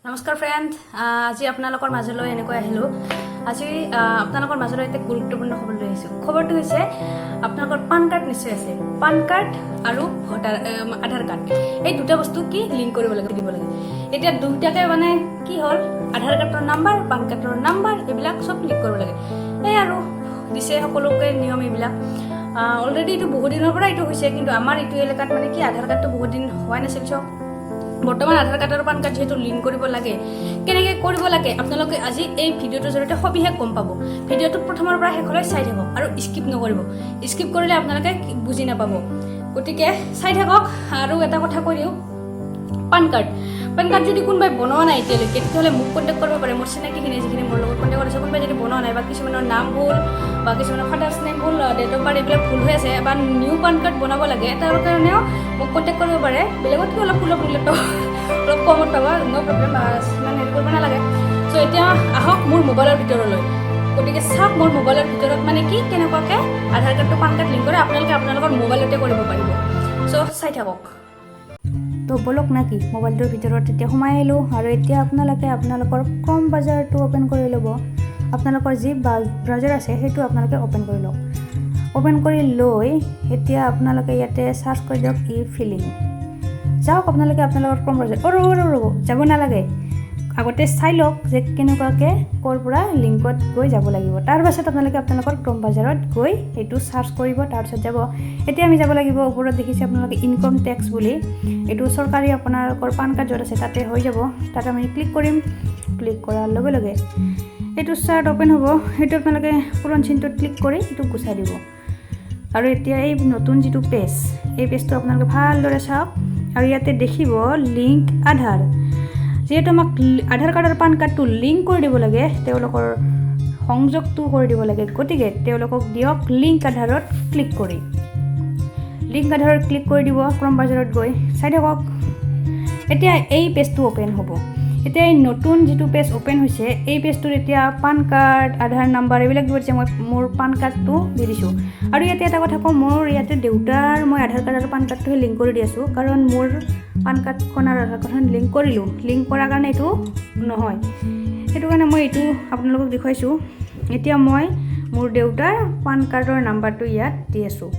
নমস্কাৰ ফ্ৰেণ্ড, আজি আপোনালোকৰ মাজলৈ এনেকৈ আহিলোঁ। আজি আপোনালোকৰ মাজলৈ এটা গুৰুত্বপূৰ্ণ খবৰ লৈ আহিছোঁ। খবৰটো হৈছে আপোনালোকৰ পান কাৰ্ড নিশ্চয় আছে। পান কাৰ্ড আৰু আধাৰ কাৰ্ড, এই দুটা বস্তু কি লিংক কৰিব লাগে, দিব লাগে। এতিয়া দুটাকে মানে কি হ'ল, আধাৰ কাৰ্ডৰ নাম্বাৰ, পান কাৰ্ডৰ নাম্বাৰ, এইবিলাক চব লিংক কৰিব লাগে। এই আৰু দিছে সকলোকে নিয়ম এইবিলাক। অলৰেডি এইটো বহুত দিনৰ পৰা এইটো হৈছে, কিন্তু আমাৰ এইটো এলেকাত মানে কি আধাৰ কাৰ্ডটো বহুত দিন হোৱা নাছিল। চব বৰ্তমান আধাৰ কাৰ্ড আৰু পান কাৰ্ড যিহেতু লিংক কৰিব লাগে, কেনেকৈ কৰিব লাগে আপোনালোকে আজি এই ভিডিঅ'টোৰ জৰিয়তে সবিশেষ গম পাব। ভিডিঅ'টো প্ৰথমৰ পৰা শেষলৈ চাই থাকক আৰু স্কিপ নকৰিব। স্কিপ কৰিলে আপোনালোকে বুজি নাপাব, গতিকে চাই থাকক। আৰু এটা কথা কৈ দিওঁ, পান কাৰ্ড যদি কোনোবাই বনোৱা নাই এতিয়ালৈকে, তেতিয়াহ'লে মোক কণ্টেক্ট কৰিব পাৰে। মোৰ চিনাকিখিনি যিখিনি মোৰ লগত কণ্টেক্ট কৰিছে, কোনোবাই যদি বনোৱা নাই বা কিছুমানৰ নাম ভুল বা কিছুমানৰ ফাদাৰ্ছ নেম ভুল, ডেট অফ বাৰ্থ এইবিলাক ভুল হৈ আছে বা নিউ পান কাৰ্ড বনাব লাগে, তাৰ কাৰণেও মোক কণ্টেক্ট কৰিব পাৰে। বেলেগতকৈ অলপ মূল্যটো অলপ কমত পাব, নো প্ৰব্লেম, ইমান হেৰি কৰিব নালাগে। চ' এতিয়া আহক মোৰ মোবাইলৰ ভিতৰলৈ। গতিকে চাওক মোৰ মোবাইলৰ ভিতৰত মানে কি কেনেকুৱাকৈ আধাৰ কাৰ্ডটো পান কাৰ্ড লিংক কৰে আপোনালোকে আপোনালোকৰ মোবাইলতে কৰিব পাৰিব। চ' চাই থাকক। তো বলক না কি মোবাইলটোৰ ভিতৰত এতিয়া সোমাই আহিলোঁ। আৰু এতিয়া আপোনালোকে আপোনালোকৰ ক্ৰম ব্ৰাউজাৰটো অ'পেন কৰি ল'ব। আপোনালোকৰ যি ব্ৰাউজাৰ আছে সেইটো আপোনালোকে অ'পেন কৰি লওক। অ'পেন কৰি লৈ এতিয়া আপোনালোকে ইয়াতে চাৰ্চ কৰি দিয়ক ই-ফিলিং। যাওক আপোনালোকে আপোনালোকৰ ক্ৰম ব্ৰাউজাৰ। ৰ'ব যাব নালাগে, আগতে চাই লওক যে কেনেকুৱাকৈ ক'ৰ পৰা লিংকত গৈ যাব লাগিব। তাৰ পাছত আপোনালোকে আপোনালোকৰ ক্ৰম ব্ৰাউজাৰত গৈ সেইটো চাৰ্চ কৰিব, তাৰপিছত যাব। এতিয়া আমি যাব লাগিব, ওপৰত দেখিছে আপোনালোকে ইনকম টেক্স বুলি, এইটো চৰকাৰী আপোনালোকৰ পান কাৰ্ড য'ত আছে তাতে হৈ যাব। তাত আমি ক্লিক কৰিম। ক্লিক কৰাৰ লগে লগে এইটো চাৰ্ট অ'পেন হ'ব। সেইটো আপোনালোকে পূৰণ চিনটোত ক্লিক কৰি এইটো গুচাই দিব। আৰু এতিয়া এই নতুন যিটো পেজ, এই পেজটো আপোনালোকে ভালদৰে চাওক। আৰু ইয়াতে দেখিব লিংক আধাৰ। যিহেতু আমাক আধাৰ কাৰ্ড আৰু পান কাৰ্ডটো লিংক কৰি দিব লাগে, তেওঁলোকৰ সংযোগটো কৰি দিব লাগে, গতিকে তেওঁলোকক দিয়ক লিংক আধাৰত ক্লিক কৰি। লিংক আধাৰত ক্লিক কৰি দিব ক্ৰম ব্ৰাউজাৰত গৈ। চাই থাকক, এতিয়া এই পেজটো অ'পেন হ'ব। এতিয়া এই নতুন যিটো পেজ অ'পেন হৈছে, এই পেজটোত এতিয়া পান কাৰ্ড, আধাৰ নাম্বাৰ এইবিলাক দিব দিছে। মই মোৰ পান কাৰ্ডটো দি দিছোঁ। আৰু ইয়াতে এটা কথা কওঁ, মোৰ ইয়াতে দেউতাৰ মই আধাৰ কাৰ্ড আৰু পান কাৰ্ডটোহে লিংক কৰি দি আছোঁ, কাৰণ মোৰ পান কাৰ্ডখন আৰু আধাৰ কাৰ্ডখন লিংক কৰিলোঁ। লিংক কৰাৰ কাৰণে এইটো নহয়, সেইটো কাৰণে মই এইটো আপোনালোকক দেখুৱাইছোঁ। এতিয়া মই মোৰ দেউতাৰ পান কাৰ্ডৰ নাম্বাৰটো ইয়াত দি আছোঁ।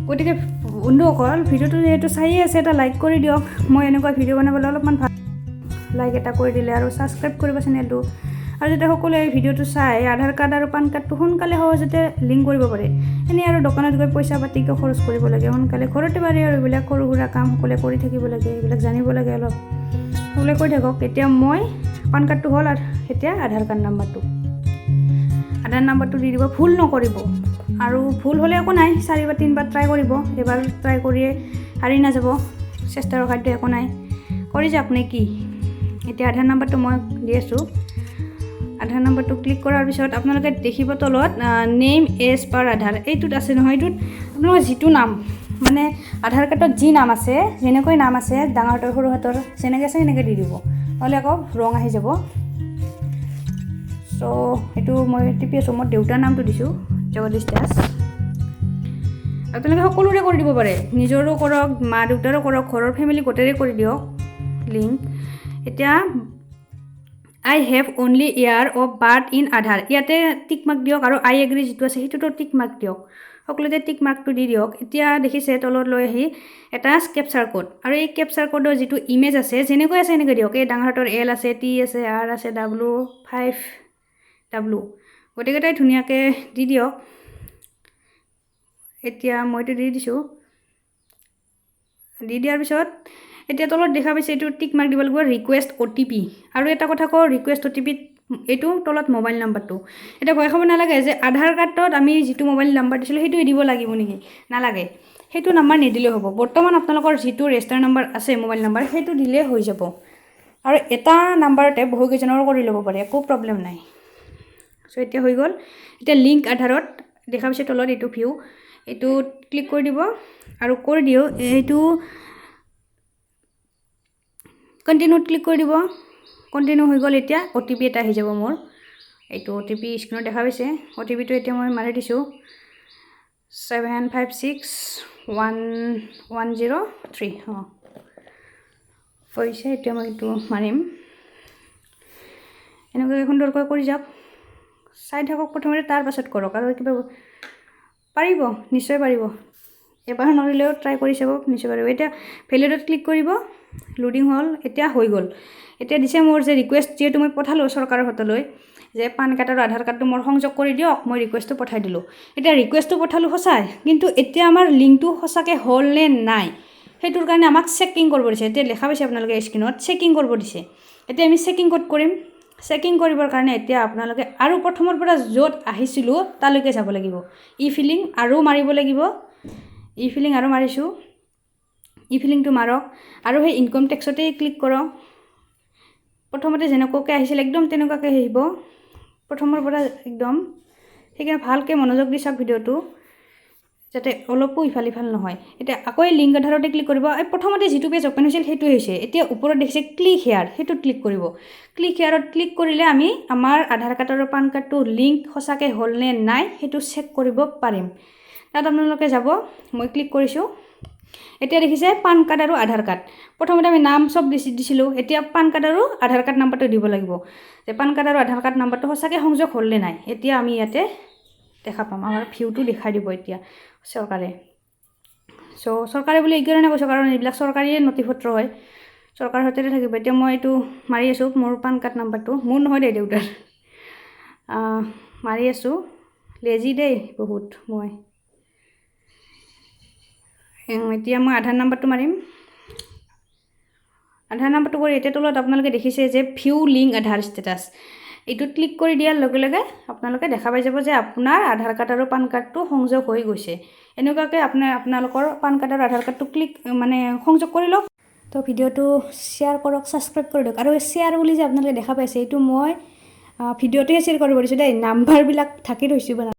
গতিকে বন্ধুসকল, ভিডিঅ'টো যিহেতু চায়ে আছে, এটা লাইক কৰি দিয়ক। মই এনেকুৱা ভিডিঅ' বনাবলৈ অলপমান ভাল, লাইক এটা কৰি দিলে আৰু ছাবস্ক্ৰাইব কৰিব চেনেলটো। আৰু যাতে সকলোৱে এই ভিডিঅ'টো চাই আধাৰ কাৰ্ড আৰু পান কাৰ্ডটো সোনকালে সহজতে লিংক কৰিব পাৰে। এনেই আৰু দোকানত গৈ পইচা পাতিকৈ খৰচ কৰিব লাগে, সোনকালে ঘৰতে পাৰি। আৰু এইবিলাক সৰু সুৰা কাম সকলোৱে কৰি থাকিব লাগে, এইবিলাক জানিব লাগে অলপ, সকলোৱে কৰি থাকক। এতিয়া মই পান কাৰ্ডটো হ'ল, আৰু এতিয়া আধাৰ কাৰ্ড নাম্বাৰটো, আধাৰ নাম্বাৰটো দি দিব। ভুল নকৰিব, আৰু ভুল হ'লে একো নাই, 4 বা 3 বাৰ ট্ৰাই কৰিব। এবাৰ ট্ৰাই কৰিয়ে হাৰি নাযাব, চেষ্টাৰ খাদ্য একো নাই, কৰি যাওক নে কি। এতিয়া আধাৰ নাম্বাৰটো মই দি আছোঁ। আধাৰ নাম্বাৰটো ক্লিক কৰাৰ পিছত আপোনালোকে দেখিব তলত নেম এজ পাৰ আধাৰ, এইটোত আছে নহয়। এইটোত আপোনালোকৰ যিটো নাম, মানে আধাৰ কাৰ্ডত যি নাম আছে, যেনেকৈ নাম আছে, ডাঙৰ হাতৰ সৰু হাতৰ যেনেকৈ আছে সেনেকৈ দি দিব, নহ'লে আকৌ ৰং আহি যাব। চ' এইটো মই টিপি আছোঁ, মই দেউতাৰ নামটো দিছোঁ, জগদীশ দাস। আপোনালোকে সকলোৰে কৰি দিব পাৰে, নিজৰো কৰক, মা দেউতাৰো কৰক, ঘৰৰ ফেমিলি গোটেইৰে কৰি দিয়ক লিংক। এতিয়া I have only year of birth in Aadhaar, ইয়াতে টিক মাৰ্ক দিয়ক। আৰু আই এগ্ৰী যিটো আছে সেইটোতো টিক মাৰ্ক দিয়ক, সকলোতে টিক মাৰ্কটো দি দিয়ক। এতিয়া দেখিছে তলত লৈ আহি এটা কেপচাৰ কোড, আৰু এই কেপচাৰ কোডৰ যিটো ইমেজ আছে যেনেকৈ আছে এনেকৈ দিয়ক। এই ডাঙৰ হাতৰ L আছে, T আছে, R আছে, W5W, গোটেইকেইটাই ধুনীয়াকৈ দি দিয়ক। এতিয়া মইতো দি দিছোঁ। দি দিয়াৰ পিছত এতিয়া তলত দেখা পাইছে এইটো টিক মাৰ্ক দিব লাগিব, ৰিকুৱেষ্ট OTP। আৰু এটা কথা কওঁ, ৰিকুৱেষ্ট OTPত এইটো তলত মোবাইল নাম্বাৰটো। এতিয়া ভয় খাব নালাগে যে আধাৰ কাৰ্ডত আমি যিটো মোবাইল নাম্বাৰ দিছিলোঁ সেইটোৱে দিব লাগিব নেকি, নালাগে। সেইটো নাম্বাৰ নিদিলেও হ'ব। বৰ্তমান আপোনালোকৰ যিটো ৰেজিষ্টাৰ নাম্বাৰ আছে, মোবাইল নাম্বাৰ, সেইটো দিলেই হৈ যাব। আৰু এটা নাম্বাৰতে বহুকেইজনৰো কৰি ল'ব পাৰে, একো প্ৰব্লেম নাই। চ' এতিয়া হৈ গ'ল। এতিয়া লিংক আধাৰত দেখা পাইছে তলত এইটো ভিউ, এইটোত ক্লিক কৰি দিব আৰু কৰি দিওঁ। এইটো কণ্টিনিউত ক্লিক কৰি দিব। কণ্টিনিউ হৈ গ'ল। এতিয়া OTP এটা আহি যাব মোৰ, এইটো OTP স্ক্ৰীনত দেখা পাইছে। OTPটো এতিয়া মই মাৰি দিছোঁ, 756113। হৈছে, এতিয়া মই এইটো মাৰিম। এনেকুৱাকৈ সুন্দৰকৈ কৰি যাওক, চাই থাকক প্ৰথমতে, তাৰ পাছত কৰক। আৰু কিবা পাৰিব, নিশ্চয় পাৰিব। এবাৰ নৰিলেও ট্ৰাই কৰি চাব, নিশ্চয় পাৰিব। এতিয়া ভেলিডত ক্লিক কৰিব, লোডিং হ'ল, এতিয়া হৈ গ'ল। এতিয়া দিছে মোৰ যে ৰিকুৱেষ্ট, যিহেতু মই পঠালোঁ চৰকাৰৰ হাতলৈ যে পান কাৰ্ড আৰু আধাৰ কাৰ্ডটো মোৰ সংযোগ কৰি দিয়ক, মই ৰিকুৱেষ্টটো পঠাই দিলোঁ। এতিয়া ৰিকুৱেষ্টটো পঠালোঁ সঁচাই, কিন্তু এতিয়া আমাৰ লিংকটো সঁচাকৈ হ'ল নে নাই সেইটোৰ কাৰণে আমাক চেকিং কৰিব দিছে। এতিয়া দেখা পাইছে আপোনালোকে স্ক্ৰীনত চেকিং কৰিব দিছে। এতিয়া আমি চেকিং ক'ত কৰিম? চেকিং কৰিবৰ কাৰণে এতিয়া আপোনালোকে আৰু প্ৰথমৰ পৰা য'ত আহিছিলোঁ তালৈকে যাব লাগিব। ই ফিলিং আৰু মাৰিব লাগিব। ই ফিলিং আৰু মাৰিছোঁ, ই ফিলিংটো মাৰক আৰু সেই ইনকম টেক্সতেই ক্লিক কৰক। প্ৰথমতে যেনেকুৱাকৈ আহিছিল একদম তেনেকুৱাকৈ আহিব, প্ৰথমৰ পৰা একদম। সেইকাৰণে ভালকৈ মনোযোগ দি চাওক ভিডিঅ'টো, যাতে অলপো ইফাল সিফাল নহয়। এতিয়া আকৌ এই লিংক আধাৰতে ক্লিক কৰিব। এই প্ৰথমতে যিটো পেজ অ'পেন হৈছিল সেইটো হৈছে। এতিয়া ওপৰত দেখিছে ক্লিক হেয়াৰ, সেইটোত ক্লিক কৰিব। ক্লিক হেয়াৰত ক্লিক কৰিলে আমি আমাৰ আধাৰ কাৰ্ড আৰু পান কাৰ্ডটো লিংক সঁচাকৈ হ'ল নে নাই সেইটো চেক কৰিব পাৰিম। তাত আপোনালোকে যাব, মই ক্লিক কৰিছোঁ। এতিয়া দেখিছে পান কাৰ্ড আৰু আধাৰ কাৰ্ড। প্ৰথমতে আমি নাম চব দিছিলোঁ, এতিয়া পান কাৰ্ড আৰু আধাৰ কাৰ্ড নাম্বাৰটো দিব লাগিব যে পান কাৰ্ড আৰু আধাৰ কাৰ্ড নাম্বাৰটো সঁচাকৈ সংযোগ হ'ল নে নাই। এতিয়া আমি ইয়াতে দেখা পাম, আমাৰ ভিউটো দেখাই দিব এতিয়া চৰকাৰে। চৰকাৰে বুলি এইকাৰণে কৈছোঁ কাৰণ এইবিলাক চৰকাৰীয়ে নথিপত্ৰ হয়, চৰকাৰৰ হাততে থাকিব। এতিয়া মই এইটো মাৰি আছোঁ, মোৰ পান কাৰ্ড নাম্বাৰটো, মোৰ নহয় দেই, দেউতাৰ। মাৰি আছোঁ, লেজি দেই বহুত মই। এতিয়া মই আধাৰ নাম্বাৰটো মাৰিম। আধাৰ নাম্বাৰটো কৰি এতিয়া তলত আপোনালোকে দেখিছে যে ভিউ লিংক আধাৰ ষ্টেটাছ, এইটোত ক্লিক কৰি দিয়াৰ লগে লগে আপোনালোকে দেখা পাই যাব যে আপোনাৰ আধাৰ কাৰ্ড আৰু পান কাৰ্ডটো সংযোগ হৈ গৈছে। এনেকুৱাকৈ আপোনালোকৰ পান কাৰ্ড আৰু আধাৰ কাৰ্ডটো সংযোগ কৰি লওক। তো ভিডিঅ'টো শ্বেয়াৰ কৰক, ছাবস্ক্ৰাইব কৰি দিয়ক। আৰু শ্বেয়াৰ বুলি যে আপোনালোকে দেখা পাইছে, এইটো মই ভিডিঅ'টোৱে শ্বেয়াৰ কৰিব দিছোঁ দেই, নাম্বাৰবিলাক ঢাকি থৈছোঁ।